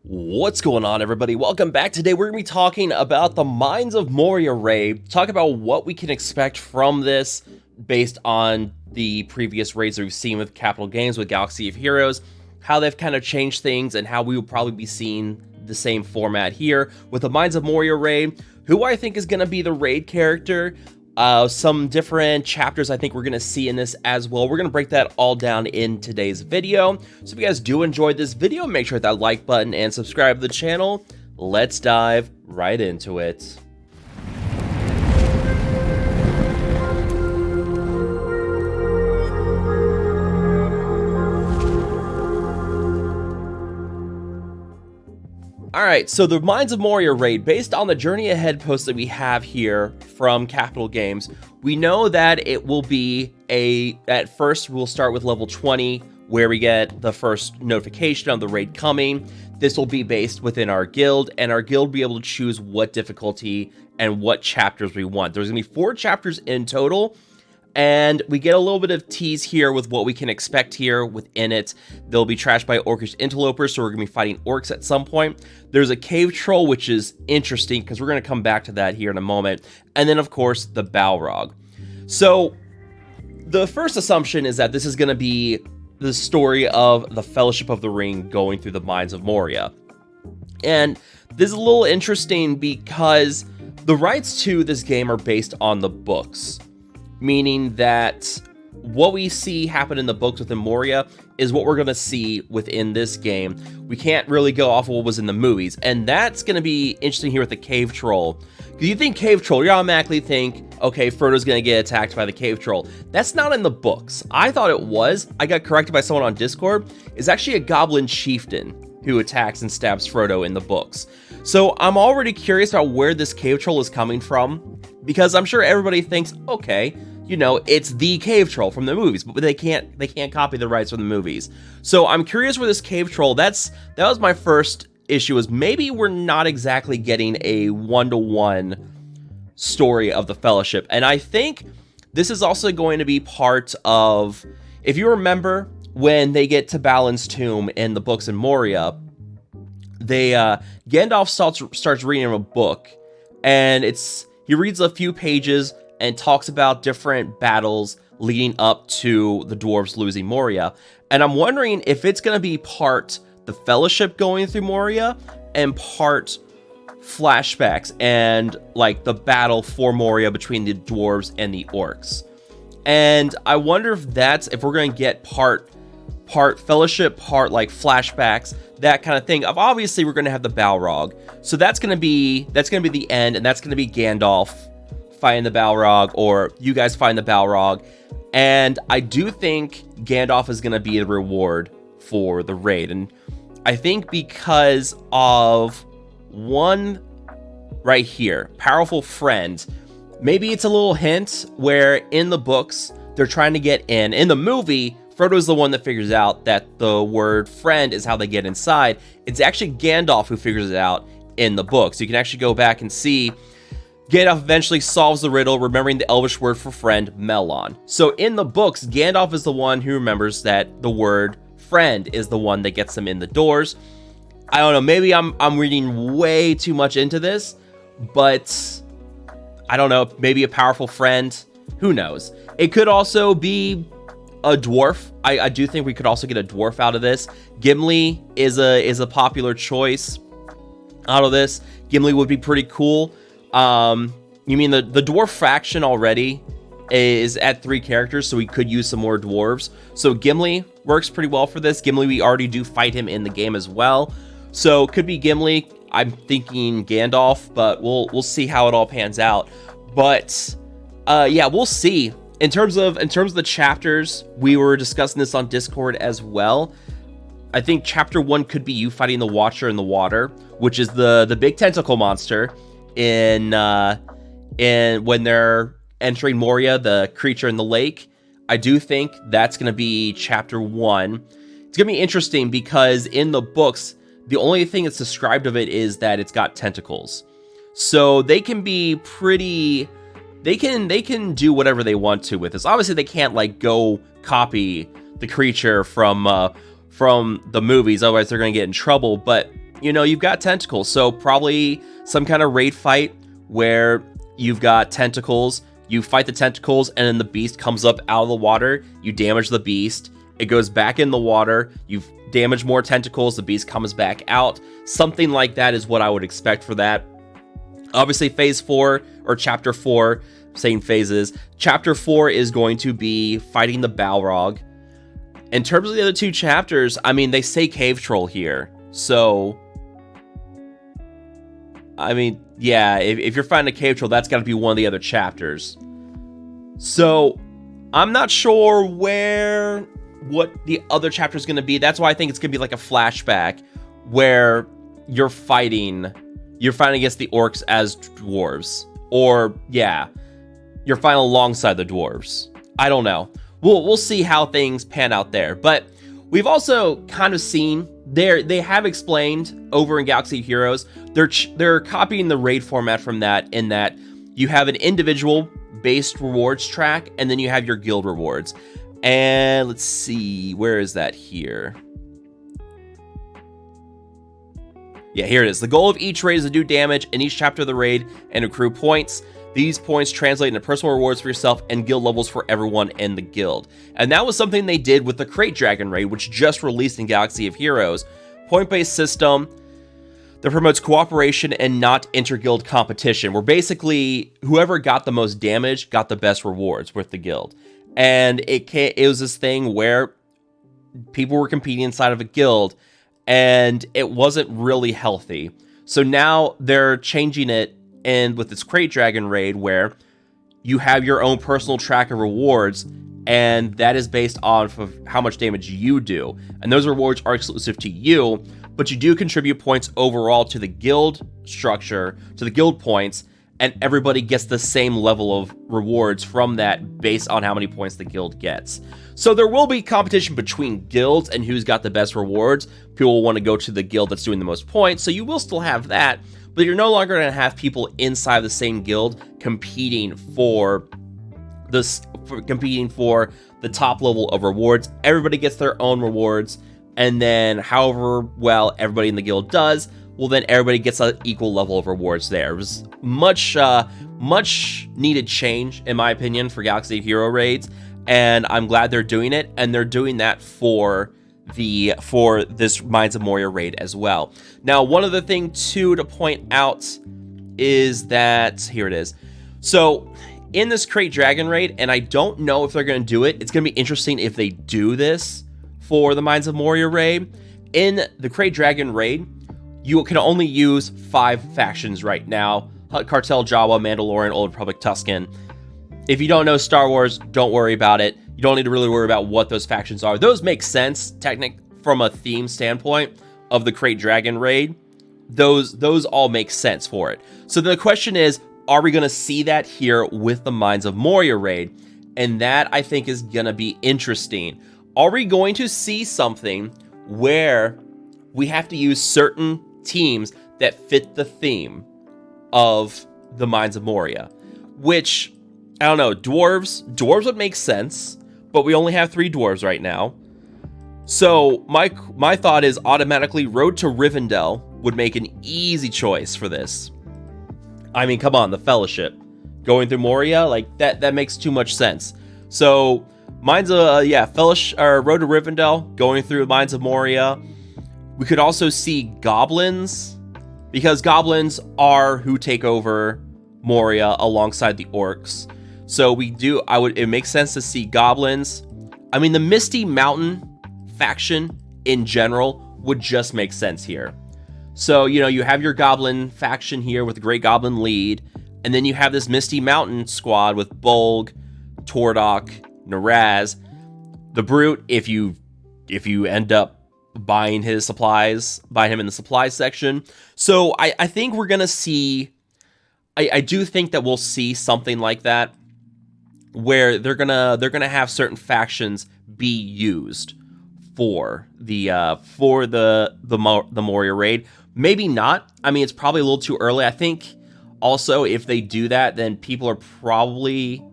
What's going on, everybody? Welcome back. Today we're going to be talking about the Mines of Moria raid, talk about what we can expect from this based on the previous raids that we've seen with Capital Games, with Galaxy of Heroes, how they've kind of changed things, and how we will probably be seeing the same format here with the Mines of Moria raid, who I think is going to be the raid character. Some different chapters I think we're going to see in this as well. We're going to break that all down in today's video. So if you guys do enjoy this video, make sure to hit that like button and subscribe to the channel. Let's dive right into it. Alright, so the Mines of Moria raid, based on the Journey Ahead post that we have here from Capital Games, we know that it will be at first we'll start with level 20, where we get the first notification of the raid coming. This will be based within our guild, and our guild will be able to choose what difficulty and what chapters we want. There's going to be 4 chapters in total, and we get a little bit of tease here with what we can expect here within it. They'll be trashed by orcish interlopers, so we're going to be fighting orcs at some point. There's a cave troll, which is interesting because we're going to come back to that here in a moment. And then, of course, the Balrog. So the first assumption is that this is going to be the story of the Fellowship of the Ring going through the Mines of Moria. And this is a little interesting because the rights to this game are based on the books, meaning that what we see happen in the books within Moria is what we're going to see within this game. We can't really go off of what was in the movies, and that's going to be interesting here with the Cave Troll. Because you think Cave Troll, you automatically think, okay, Frodo's going to get attacked by the Cave Troll. That's not in the books. I thought it was. I got corrected by someone on Discord. It's actually a Goblin Chieftain who attacks and stabs Frodo in the books. So I'm already curious about where this Cave Troll is coming from, because I'm sure everybody thinks, okay, you know, it's the Cave Troll from the movies, but they can't copy the rights from the movies. So I'm curious where this Cave Troll, that was my first issue, is maybe we're not exactly getting a one-to-one story of the Fellowship. And I think this is also going to be part of, if you remember, when they get to Balin's tomb in the books in Moria, Gandalf starts reading a book, and he reads a few pages and talks about different battles leading up to the dwarves losing Moria. And I'm wondering if it's going to be part the Fellowship going through Moria and part flashbacks and like the battle for Moria between the dwarves and the orcs. And I wonder if we're going to get part Fellowship, part like flashbacks, that kind of thing. Obviously we're going to have the Balrog, so that's going to be the end, and that's going to be Gandalf fighting the Balrog, or you guys find the Balrog. And I do think Gandalf is going to be the reward for the raid, and I think because of one right here, powerful friend. Maybe it's a little hint where in the books they're trying to get in the movie, Frodo's the one that figures out that the word friend is how they get inside. It's actually Gandalf who figures it out in the book. So you can actually go back and see Gandalf eventually solves the riddle, remembering the Elvish word for friend, Melon. So in the books, Gandalf is the one who remembers that the word friend is the one that gets them in the doors. I don't know, maybe I'm reading way too much into this, but I don't know, maybe a powerful friend, who knows? It could also be a dwarf. I do think we could also get a dwarf out of this. Gimli is a popular choice out of this. Gimli would be pretty cool. You mean the dwarf faction already is at 3 characters, so we could use some more dwarves. So Gimli works pretty well for this. Gimli, we already do fight him in the game as well. So could be Gimli. I'm thinking Gandalf, but we'll see how it all pans out. But yeah, we'll see. In terms of the chapters, we were discussing this on Discord as well. I think chapter 1 could be you fighting the Watcher in the water, which is the big tentacle monster in when they're entering Moria, the creature in the lake. I do think that's going to be chapter 1. It's going to be interesting because in the books, the only thing that's described of it is that it's got tentacles. So they can be pretty, they can do whatever they want to with this. Obviously, they can't like go copy the creature from the movies, otherwise they're going to get in trouble. But you've got tentacles. So probably some kind of raid fight where you've got tentacles. You fight the tentacles, and then the beast comes up out of the water. You damage the beast. It goes back in the water. You've damaged more tentacles. The beast comes back out. Something like that is what I would expect for that. Obviously, Phase 4, or Chapter 4, same phases. Chapter 4 is going to be fighting the Balrog. In terms of the other two chapters, I mean, they say Cave Troll here. So, I mean, yeah, if you're fighting a Cave Troll, that's got to be one of the other chapters. So, I'm not sure what the other chapter is going to be. That's why I think it's going to be like a flashback where you're fighting against the orcs as dwarves. Or, yeah, you're fighting alongside the dwarves. I don't know. We'll see how things pan out there. But we've also kind of seen they have explained over in Galaxy of Heroes, they're copying the raid format from that, in that you have an individual based rewards track, and then you have your guild rewards. And let's see, where is that here? Yeah, here it is. The goal of each raid is to do damage in each chapter of the raid and accrue points. These points translate into personal rewards for yourself and guild levels for everyone in the guild. And that was something they did with the Crate Dragon raid, which just released in Galaxy of Heroes. Point-based system that promotes cooperation and not inter-guild competition, where basically whoever got the most damage got the best rewards with the guild. And it was this thing where people were competing inside of a guild, and it wasn't really healthy. So now they're changing it, and with this Crate Dragon raid, where you have your own personal track of rewards, and that is based off of how much damage you do. And those rewards are exclusive to you, but you do contribute points overall to the guild structure, to the guild points, and everybody gets the same level of rewards from that based on how many points the guild gets. So there will be competition between guilds and who's got the best rewards. People will want to go to the guild that's doing the most points, so you will still have that, but you're no longer going to have people inside the same guild competing for the top level of rewards. Everybody gets their own rewards, and then however well everybody in the guild does, well, then everybody gets an equal level of rewards there. It was much needed change, in my opinion, for Galaxy of Hero raids, and I'm glad they're doing it, and they're doing that for this Mines of Moria raid as well. Now, one other thing too to point out is that, here it is. So, in this Crate Dragon raid, and I don't know if they're going to do it, it's going to be interesting if they do this for the Mines of Moria raid. In the Crate Dragon raid, you can only use 5 factions right now: Hutt Cartel, Jawa, Mandalorian, Old Republic, Tusken. If you don't know Star Wars, don't worry about it. You don't need to really worry about what those factions are. Those make sense, from a theme standpoint of the Crate Dragon raid. Those all make sense for it. So the question is, are we going to see that here with the Mines of Moria raid? And that, I think, is going to be interesting. Are we going to see something where we have to use certain teams that fit the theme of the Mines of Moria? Which, I don't know, dwarves would make sense, but we only have 3 dwarves right now. So my thought is automatically Road to Rivendell would make an easy choice for this. I mean, come on, the Fellowship going through Moria, like that makes too much sense. So Mines of Fellowship, or Road to Rivendell going through Mines of Moria. We could also see goblins, because goblins are who take over Moria alongside the orcs. So it makes sense to see goblins. I mean, the Misty Mountain faction in general would just make sense here. So, you have your goblin faction here with the Great Goblin lead, and then you have this Misty Mountain squad with Bolg, Tordok, Naraz, the Brute, if you end up buying him in the supplies section. So I think we're gonna see, I do think that we'll see something like that, where they're gonna have certain factions be used for the Moria raid. Maybe not. I mean, it's probably a little too early. I think also if they do that, then people are probably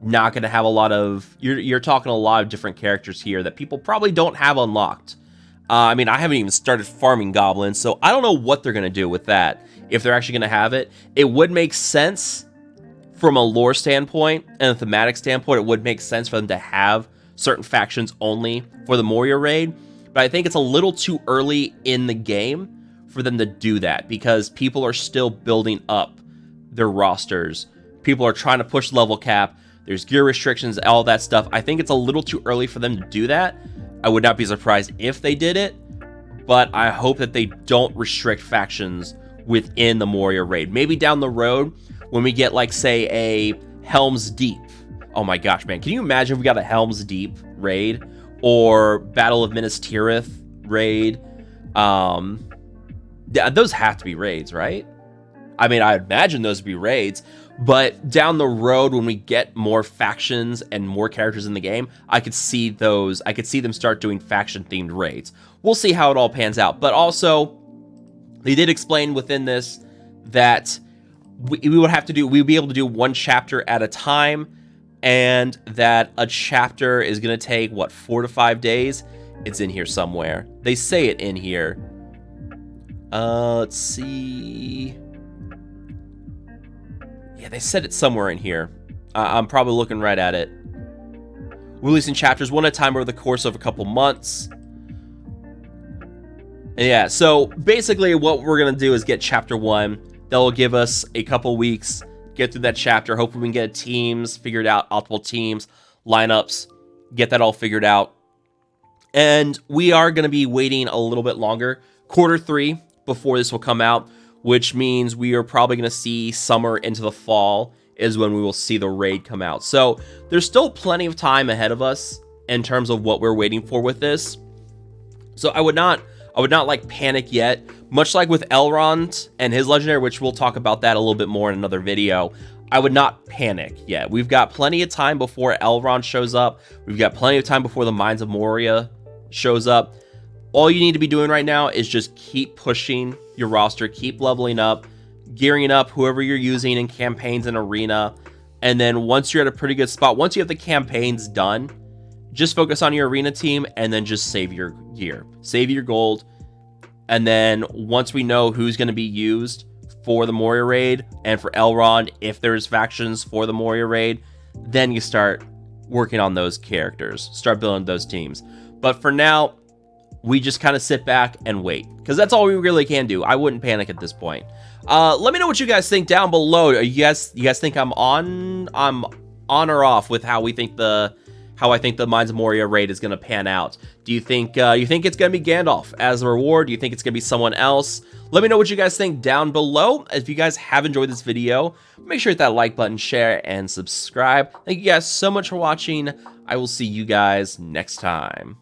not going to have a lot of... You're talking a lot of different characters here that people probably don't have unlocked. I mean, I haven't even started farming goblins, so I don't know what they're going to do with that. If they're actually going to have it, it would make sense from a lore standpoint and a thematic standpoint. It would make sense for them to have certain factions only for the Moria raid, but I think it's a little too early in the game for them to do that because people are still building up their rosters. People are trying to push level cap. There's gear restrictions, all that stuff. I think it's a little too early for them to do that. I would not be surprised if they did it, but I hope that they don't restrict factions within the Moria raid. Maybe down the road when we get, like, say, a Helm's Deep. Oh my gosh, man. Can you imagine if we got a Helm's Deep raid or Battle of Minas Tirith raid? Those have to be raids, right? I mean, I imagine those would be raids, but down the road when we get more factions and more characters in the game, I could see them start doing faction-themed raids. We'll see how it all pans out. But also, they did explain within this that we'd be able to do one chapter at a time, and that a chapter is going to take, 4 to 5 days? It's in here somewhere. They say it in here. Let's see. Yeah, they said it somewhere in here. I'm probably looking right at it. Releasing chapters one at a time over the course of a couple months. And yeah, so basically what we're going to do is get chapter 1. That'll give us a couple weeks, get through that chapter. Hopefully we can get teams figured out, optimal teams, lineups, get that all figured out. And we are going to be waiting a little bit longer, quarter 3, before this will come out, which means we are probably going to see summer into the fall is when we will see the raid come out. So there's still plenty of time ahead of us in terms of what we're waiting for with this. So I would not like panic yet, much like with Elrond and his legendary, which we'll talk about that a little bit more in another video. I would not panic yet. We've got plenty of time before Elrond shows up. We've got plenty of time before the Mines of Moria shows up. All you need to be doing right now is just keep pushing your roster, keep leveling up, gearing up whoever you're using in campaigns and arena. And then once you're at a pretty good spot, once you have the campaigns done, just focus on your arena team and then just save your gear, save your gold. And then once we know who's going to be used for the Moria raid and for Elrond, if there's factions for the Moria raid, then you start working on those characters, start building those teams. But for now, we just kind of sit back and wait, because that's all we really can do. I wouldn't panic at this point. Let me know what you guys think down below. You guys think I'm on or off with how I think the Mines of Moria raid is going to pan out? Do you think it's going to be Gandalf as a reward? Do you think it's going to be someone else? Let me know what you guys think down below. If you guys have enjoyed this video, make sure to hit that like button, share, and subscribe. Thank you guys so much for watching. I will see you guys next time.